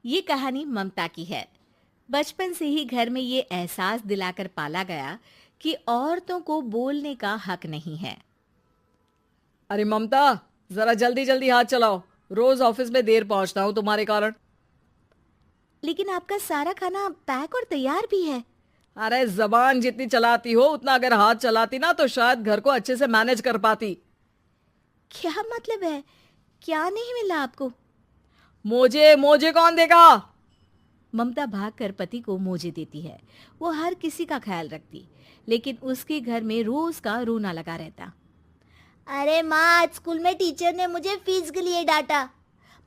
ये कहानी ममता की है। बचपन से ही घर में ये एहसास दिलाकर पाला गया कि औरतों को बोलने का हक नहीं है। अरे ममता, जरा जल्दी जल्दी हाथ चलाओ। रोज ऑफिस में देर पहुंचता हूँ तुम्हारे कारण। लेकिन आपका सारा खाना पैक और तैयार भी है। अरे जबान जितनी चलाती हो उतना अगर हाथ चलाती ना तो शायद घर को अच्छे से मैनेज कर पाती। क्या मतलब है? क्या नहीं मिला आपको? मोजे मोजे कौन देगा? ममता भागकर पति को मोजे देती है। वो हर किसी का ख्याल रखती, लेकिन उसके घर में रोज का रोना लगा रहता। अरे माँ, आज स्कूल में टीचर ने मुझे फीस के लिए डांटा।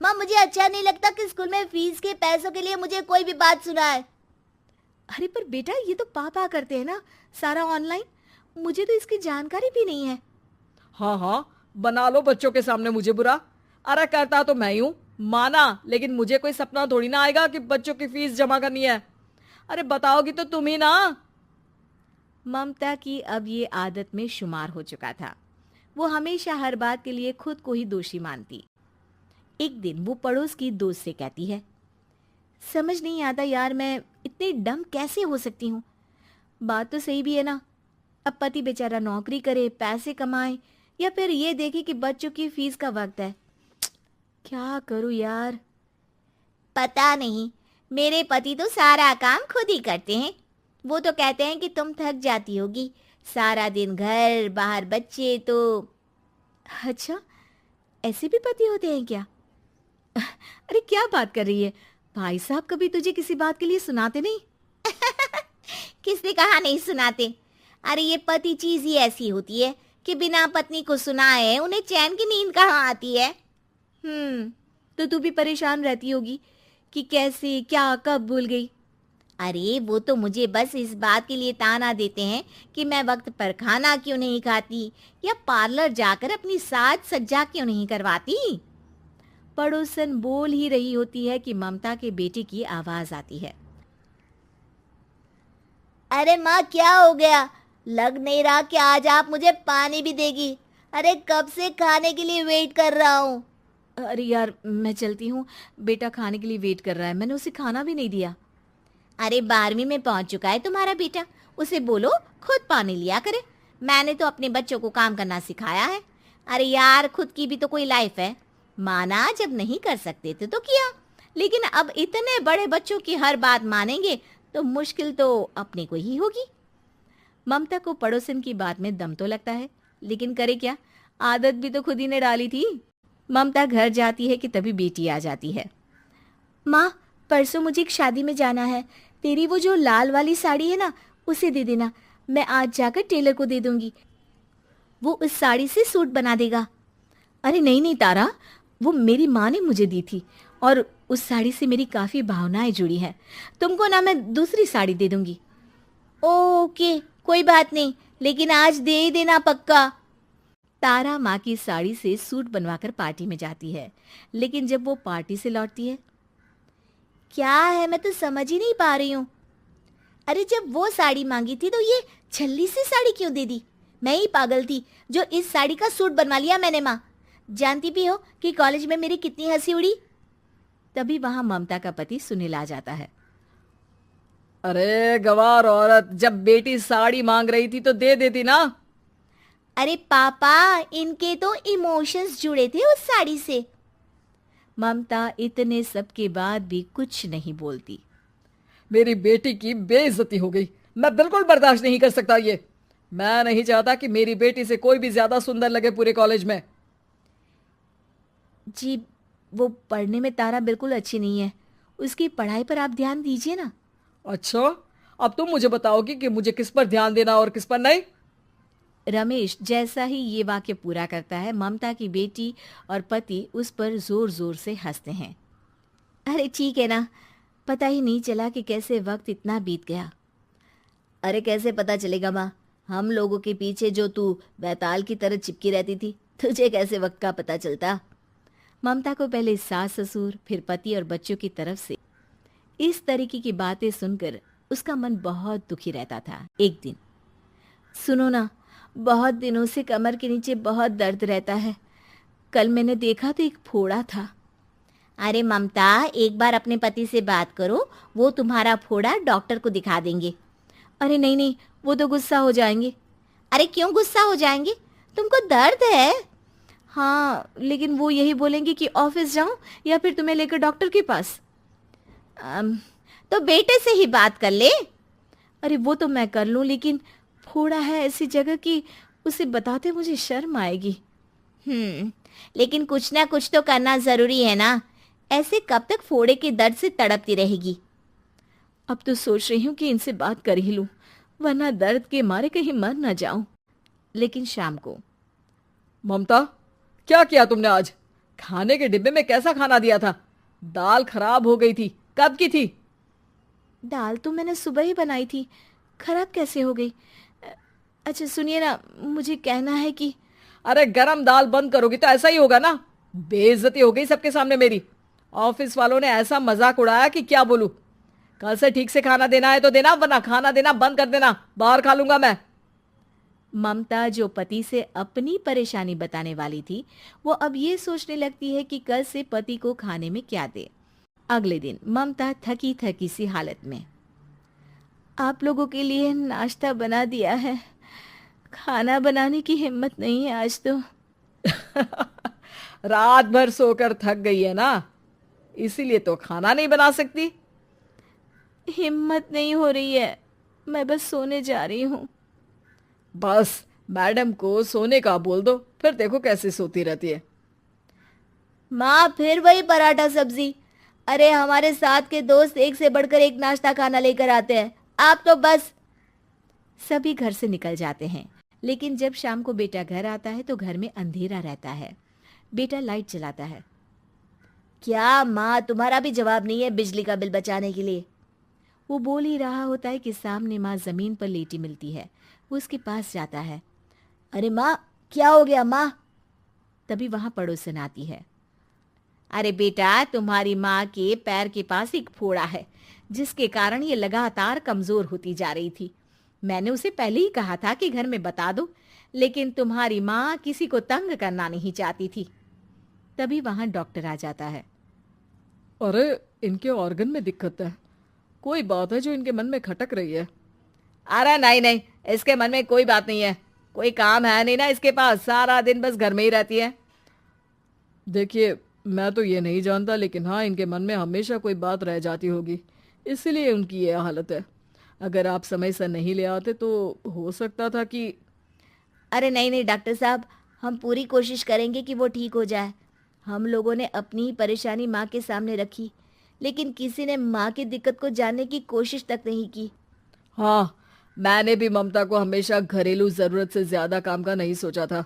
माँ, मुझे अच्छा नहीं लगता कि स्कूल में फीस के पैसों के लिए मुझे कोई भी बात सुनाए। अरे पर बेटा, ये तो पापा करते हैं ना, सारा ऑनलाइन। मुझे तो इसकी जानकारी भी नहीं है। हाँ हाँ, बना लो बच्चों के सामने मुझे बुरा। अरे करता तो मैं ही हूँ, माना, लेकिन मुझे कोई सपना थोड़ी ना आएगा कि बच्चों की फीस जमा करनी है। अरे बताओगी तो तुम ही ना। ममता की अब ये आदत में शुमार हो चुका था। वो हमेशा हर बात के लिए खुद को ही दोषी मानती। एक दिन वो पड़ोस की दोस्त से कहती है, समझ नहीं आता यार, मैं इतनी डम कैसे हो सकती हूँ। बात तो सही भी है ना। अब पति बेचारा नौकरी करे, पैसे कमाए, या फिर ये देखे कि बच्चों की फीस का वक्त है। क्या करूँ यार। पता नहीं, मेरे पति तो सारा काम खुद ही करते हैं। वो तो कहते हैं कि तुम थक जाती होगी, सारा दिन घर बाहर बच्चे। तो अच्छा, ऐसे भी पति होते हैं क्या? अरे क्या बात कर रही है? भाई साहब कभी तुझे किसी बात के लिए सुनाते नहीं? किसने कहा नहीं सुनाते? अरे ये पति चीज ही ऐसी होती है कि बिना पत्नी को सुनाए उन्हें चैन की नींद कहाँ आती है। तो तू भी परेशान रहती होगी कि कैसे, क्या, कब भूल गई। अरे वो तो मुझे बस इस बात के लिए ताना देते हैं कि मैं वक्त पर खाना क्यों नहीं खाती या पार्लर जाकर अपनी साज सज्जा क्यों नहीं करवाती। पड़ोसन बोल ही रही होती है कि ममता के बेटे की आवाज आती है। अरे माँ, क्या हो गया? लग नहीं रहा कि आज आप मुझे पानी भी देगी। अरे कब से खाने के लिए वेट कर रहा हूँ। अरे यार, मैं चलती हूँ। बेटा खाने के लिए वेट कर रहा है, मैंने उसे खाना भी नहीं दिया। अरे 12वीं में पहुंच चुका है तुम्हारा बेटा, उसे बोलो खुद पानी लिया करे। मैंने तो अपने बच्चों को काम करना सिखाया है। अरे यार, खुद की भी तो कोई लाइफ है। माना जब नहीं कर सकते थे तो किया, लेकिन अब इतने बड़े बच्चों की हर बात मानेंगे तो मुश्किल तो अपने को ही होगी। ममता को पड़ोसन की बात में दम तो लगता है, लेकिन करे क्या, आदत भी तो खुद ही ने डाली थी। ममता घर जाती है कि तभी बेटी आ जाती है। माँ, परसों मुझे एक शादी में जाना है। तेरी वो जो लाल वाली साड़ी है ना, उसे दे देना। मैं आज जाकर टेलर को दे दूंगी, वो उस साड़ी से सूट बना देगा। अरे नहीं नहीं तारा, वो मेरी माँ ने मुझे दी थी और उस साड़ी से मेरी काफ़ी भावनाएं जुड़ी हैं। तुमको ना मैं दूसरी साड़ी दे दूंगी। ओके, कोई बात नहीं, लेकिन आज दे ही देना पक्का। तारा माँ की साड़ी से सूट बनवाकर पार्टी में जाती है, लेकिन जब वो पार्टी से लौटती है, क्या है, मैं तो समझ ही नहीं पा रही हूँ। अरे जब वो साड़ी मांगी थी तो ये छल्ली सी साड़ी क्यों दे दी? मैं ही पागल थी जो इस साड़ी का सूट बनवा लिया मैंने। माँ, जानती भी हो कि कॉलेज में मेरी कितनी हंसी उड़ी। तभी वहां ममता का पति सुनील आ जाता है। अरे गवार औरत, जब बेटी साड़ी मांग रही थी तो दे देती ना। अरे पापा, इनके तो इमोशंस जुड़े थे उस साड़ी से। ममता इतने सब के बाद भी कुछ नहीं बोलती। मेरी बेटी की बेइज्जती हो गई, मैं बिल्कुल बर्दाश्त नहीं कर सकता ये। मैं नहीं चाहता कि मेरी बेटी से कोई भी ज्यादा सुंदर लगे पूरे कॉलेज में। जी, वो पढ़ने में तारा बिल्कुल अच्छी नहीं है, उसकी पढ़ाई पर आप ध्यान दीजिए ना। अच्छा, अब तुम मुझे बताओगी कि मुझे किस पर ध्यान देना और किस पर नहीं। रमेश जैसा ही ये वाक्य पूरा करता है, ममता की बेटी और पति उस पर जोर जोर से हंसते हैं। अरे ठीक है ना, पता ही नहीं चला कि कैसे वक्त इतना बीत गया। अरे कैसे पता चलेगा माँ, हम लोगों के पीछे जो तू बैताल की तरह चिपकी रहती थी, तुझे कैसे वक्त का पता चलता। ममता को पहले सास ससुर, फिर पति और बच्चों की तरफ से इस तरीके की बातें सुनकर उसका मन बहुत दुखी रहता था। एक दिन, सुनो ना, बहुत दिनों से कमर के नीचे बहुत दर्द रहता है। कल मैंने देखा तो एक फोड़ा था। अरे ममता, एक बार अपने पति से बात करो, वो तुम्हारा फोड़ा डॉक्टर को दिखा देंगे। अरे नहीं नहीं, वो तो गुस्सा हो जाएंगे। अरे क्यों गुस्सा हो जाएंगे? तुमको दर्द है? हाँ, लेकिन वो यही बोलेंगे कि ऑफिस जाऊं या फिर तुम्हें लेकर डॉक्टर के पास। तो बेटे से ही बात कर ले। अरे वो तो मैं कर लूं, लेकिन फोड़ा है ऐसी जगह कि उसे बताते मुझे शर्म आएगी। लेकिन कुछ ना कुछ तो करना जरूरी है ना। ऐसे कब तक फोड़े के दर्द से तड़पती रहेगी? अब तो सोच रही हूँ कि इनसे बात कर ही लूं, वरना दर्द के मारे कहीं मर न जाऊं। लेकिन शाम को, ममता, क्या किया तुमने आज? खाने के डिब्बे में कैसा खाना दिया था? दाल खराब हो गई थी। कब की थी? दाल तो मैंने सुबह ही बनाई थी, खराब कैसे हो गई? अच्छा सुनिए ना, मुझे कहना है कि अरे गरम दाल बंद करोगी तो ऐसा ही होगा ना। बेइज्जती हो गई सबके सामने मेरी। ऑफिस वालों ने ऐसा मजाक उड़ाया कि क्या बोलूं। कल से ठीक से खाना देना है तो देना, वरना खाना देना बंद कर देना। बाहर खा लूंगा मैं। ममता, जो पति से अपनी परेशानी बताने वाली थी, वो अब ये सोचने लगती है कि कल से पति को खाने में क्या दे। अगले दिन ममता थकी थकी सी हालत में, आप लोगों के लिए नाश्ता बना दिया है, खाना बनाने की हिम्मत नहीं है आज तो। रात भर सोकर थक गई है ना, इसीलिए तो खाना नहीं बना सकती। हिम्मत नहीं हो रही है, मैं बस सोने जा रही हूँ। बस मैडम को सोने का बोल दो, फिर देखो कैसे सोती रहती है। माँ, फिर वही पराठा सब्जी। अरे हमारे साथ के दोस्त एक से बढ़कर एक नाश्ता खाना लेकर आते हैं, आप तो बस। सभी घर से निकल जाते हैं, लेकिन जब शाम को बेटा घर आता है तो घर में अंधेरा रहता है। बेटा लाइट जलाता है। क्या माँ, तुम्हारा भी जवाब नहीं है बिजली का बिल बचाने के लिए? वो बोल ही रहा होता है कि सामने माँ जमीन पर लेटी मिलती है। वो उसके पास जाता है। अरे माँ, क्या हो गया माँ? तभी वहां पड़ोसन आती है। अरे बेटा, तुम्हारी माँ के पैर के पास एक फोड़ा है, जिसके कारण ये लगातार कमजोर होती जा रही थी। मैंने उसे पहले ही कहा था कि घर में बता दो, लेकिन तुम्हारी माँ किसी को तंग करना नहीं चाहती थी। तभी वहां डॉक्टर आ जाता है। अरे इनके ऑर्गन में दिक्कत है, कोई बात है जो इनके मन में खटक रही है। अरे नहीं नहीं, इसके मन में कोई बात नहीं है, कोई काम है नहीं ना इसके पास, सारा दिन बस घर में ही रहती है। देखिए, मैं तो ये नहीं जानता, लेकिन हाँ, इनके मन में हमेशा कोई बात रह जाती होगी, इसीलिए उनकी ये हालत है। अगर आप समय से नहीं ले आते तो हो सकता था कि। अरे नहीं नहीं डॉक्टर साहब, हम पूरी कोशिश करेंगे कि वो ठीक हो जाए। हम लोगों ने अपनी ही परेशानी माँ के सामने रखी, लेकिन किसी ने माँ की दिक्कत को जानने की कोशिश तक नहीं की। हाँ, मैंने भी ममता को हमेशा घरेलू जरूरत से ज्यादा काम का नहीं सोचा था।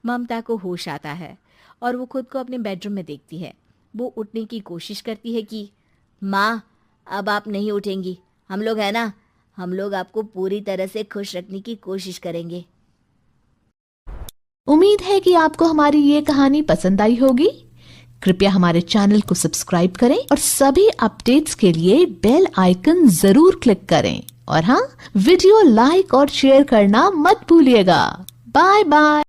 ममता को होश आता है और वो खुद को अपने बेडरूम में देखती है। वो उठने की कोशिश करती है कि माँ, अब आप नहीं उठेंगी, हम लोग है ना, हम लोग आपको पूरी तरह से खुश रखने की कोशिश करेंगे। उम्मीद है कि आपको हमारी ये कहानी पसंद आई होगी। कृपया हमारे चैनल को सब्सक्राइब करें और सभी अपडेट्स के लिए बेल आइकन जरूर क्लिक करें। और हाँ, वीडियो लाइक और शेयर करना मत भूलिएगा। Bye bye.